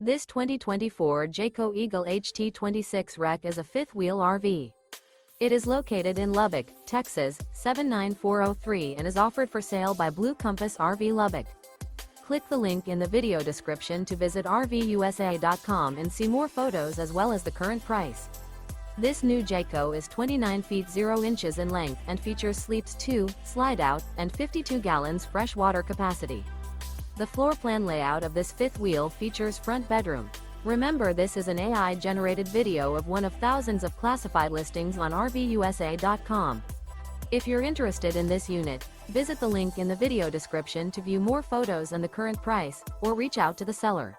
This 2024 Jayco Eagle HT 26 Rec is a fifth-wheel RV. It is located in Lubbock, Texas, 79403 and is offered for sale by Blue Compass RV Lubbock. Click the link in the video description to visit RVUSA.com and see more photos as well as the current price. This new Jayco is 29 feet 0 inches in length and features sleeps 2, slide-out, and 52 gallons fresh water capacity. The floor plan layout of this fifth wheel features front bedroom. Remember, this is an AI-generated video of one of thousands of classified listings on RVUSA.com. If you're interested in this unit, visit the link in the video description to view more photos and the current price, or reach out to the seller.